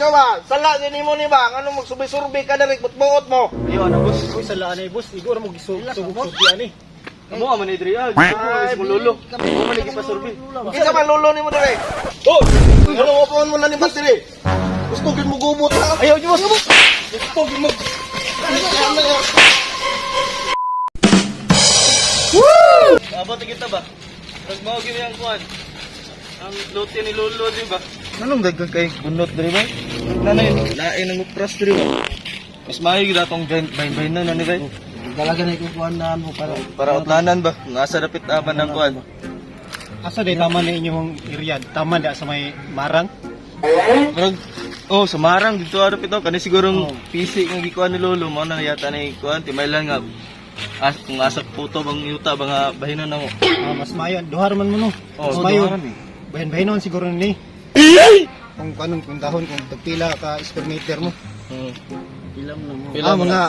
Ikaw ba? Sala din mo ni ba? Ano magsubi-surbi ka dari buot mo? Iyo ana boss, uy sala na boss, igor mo gisubok-subi ani. Amo man ni Dre, ay mo lolo. Mo man ni pasurbi. Isa man lolo ni mo dire. Oh! Ano mo pa mo na ni Bas dire? Gusto gid mo gumot ha? Ayaw niyo boss. Gusto gid mo. Abot kita ba? Pag mao gini ang kuan. Ang lote ni lolo di ba? Anong dagdag kay bunot dire ba? Nanay, lain ang upras diri ba? Mas maayo gid atong bain-bain na ni bay. Talaga na ikukuhan na mo Para utlanan ba? Nasa dapit aman ng kuan. Asa day tama na inyong area? Tama da sa may marang? Pero sa marang dito arap ito kani sigurong PC nga gikuan ni lolo mo na yata ni kuan timaylan nga kung asa puto bang yuta bang bahinan na mo. Mas mayo duhar man mo no. Mas mayo. Bahin-bahinon siguro ni. Kung kanong kung dahon kung tagpila ka square meter mo. Pilam na mo. Mga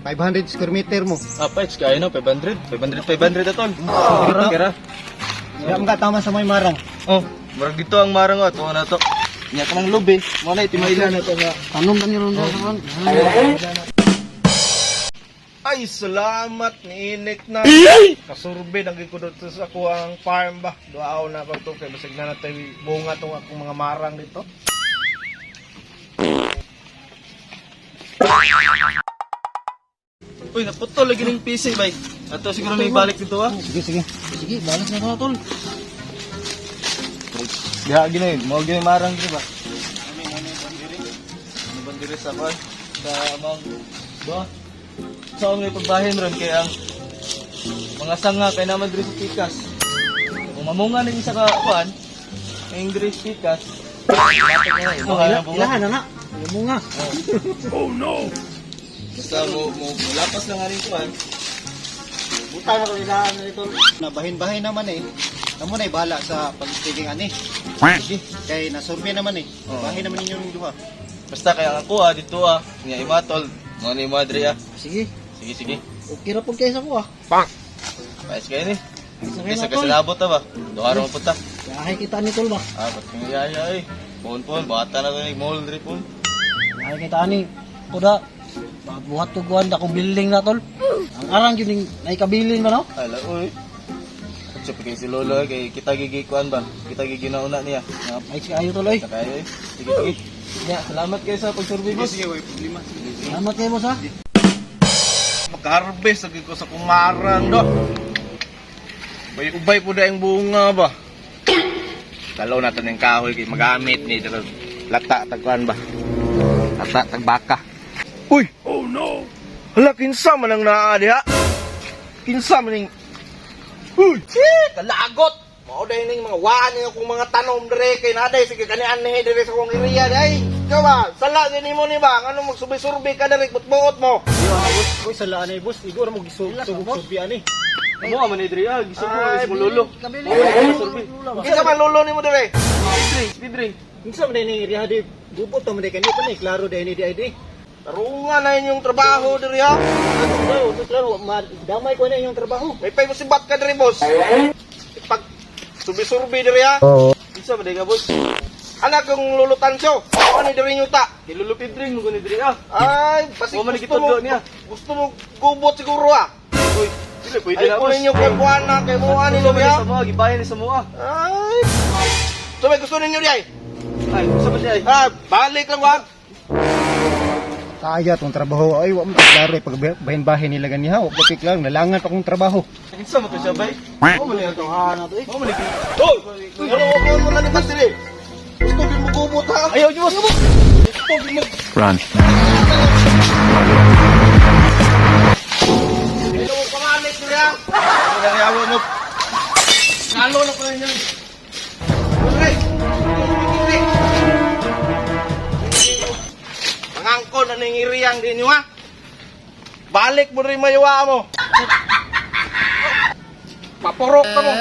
500 square meter mo. It's kaya no 500 atol. Kira. Kaya mga tama sa may marang. Oh, murag dito ang marang ato na to. Nya kanang lobe, mo na timaylan na to nga. Tanom ba ni ron sa Ay, salamat ni Inik na. Kasurbe naging ko dito sa kuwang farm ba. Duaw na pag ito kay basig na natin bunga itong akong mga marang dito. Uy, naputol lagi ng PC bay. Ato siguro na ibalik dito ah. Sige. Sige, balas na ko tol. Diha gini, mo gini marang di ba? Ano bandiri sa kuan? Sa among ba? Sa may pagbahin ron kay ang mga sanga kay naman diri sa pikas. Kung mamunga ning isa ka kuan, ang diri sa pikas. Ilahan na na. Mo nga. Oh no! Basta mo lapas lang aning kuan. Buta na ko ilahan na ito. Na bahin-bahin naman eh. Kamo na bahala sa pagtiging ani. Sige, kay nasurvey naman eh. Bahin naman ninyo yung duha. Basta kaya ako dito nga imatol, mo ni madre Sige. Sige. Okay ra pud kay sa ko Pang! Pais kayo ni. Sige Isa na ka tol. sa labot ba? Duharo mo punta. Yahay kita ni tol ba? Ba't kang yaya eh. Pon, bata na ko ni mall diri pon. Yahay kita ni. Kuda. Buhat to guan da kong building na tol. Ang arang yun yung naikabilin ba no? Ala oy. Check kay si lolo kay kita gigikuan ba? Kita giginauna niya. Ay ayo tol oy. Kaya eh. Sige. Ya, salamat kayo sa pagsurvey boss. Sige, problema. Salamat kayo boss ha. Magka-harvest lagi ko sa kumarang do. Ubay po da yung bunga ba? Dalaw natin yung kahoy kay magamit ni dito. Lata tagkuan ba? Lata tagbaka. Uy! Oh no! Hala kinsa man ang naa diha? Kinsa man ning Uy! Kalagot! Mao day ning mga waan ning akong mga tanom dire kay naday sige kanian ni dire sa akong area day. Ikaw ba? Sala din mo ni ba? Ano magsubi-surbi ka dire buot mo? Iyo boss, koy sala anay boss, igor mo gisubok-subi ani. Amo man ni Dre gisto ko is mo lolo. Kabili. Kinsa man lolo nimo dire? Speed ring. Kinsa man ni area di gubot to man kanyo pa ni klaro day ni di ID. Tarungan na inyong trabaho dire ha. Klaro, damay ko na yung trabaho. May pay mo si bat ka dire boss. Pag subi-surbi dire ha. Isa ba ka boss? Anak kong lulutan siyo. Ano ni dire nyuta? Dilulupid ring mo ni Dre Ay, basi Huwag man gusto mo. ikitudlo niya. Gusto mo gubot siguro ha. Uy, dili pwede Ay, na kung boss. ninyo kabuhan na kay mo ani Ano dire ha. sa mga gibayan ni sa mga. Ay. So may gusto ninyo di ay? Ay, sa ba siya? Ah, balik lang ba? Kaya tong trabaho ay wa mo klaro pag bahin-bahin nila ganiha, wa pati lang nalangan pa kong trabaho. Kinsa mo to siya bay? Mo man yung tawhan na to eh. Mo man Hoy! Ano mo na ni Pasiri? Gusto din mo gubot ha? Ayaw niyo boss. Gusto din mo. Run. Hello, pamalit dire ha. Nangyawon mo. Nalo na ko ninyo. Pasiri. Pasiri. Pangangko na ning iriyang din nyo ha. Balik mo rin mayuwa mo. Papurok ka mo.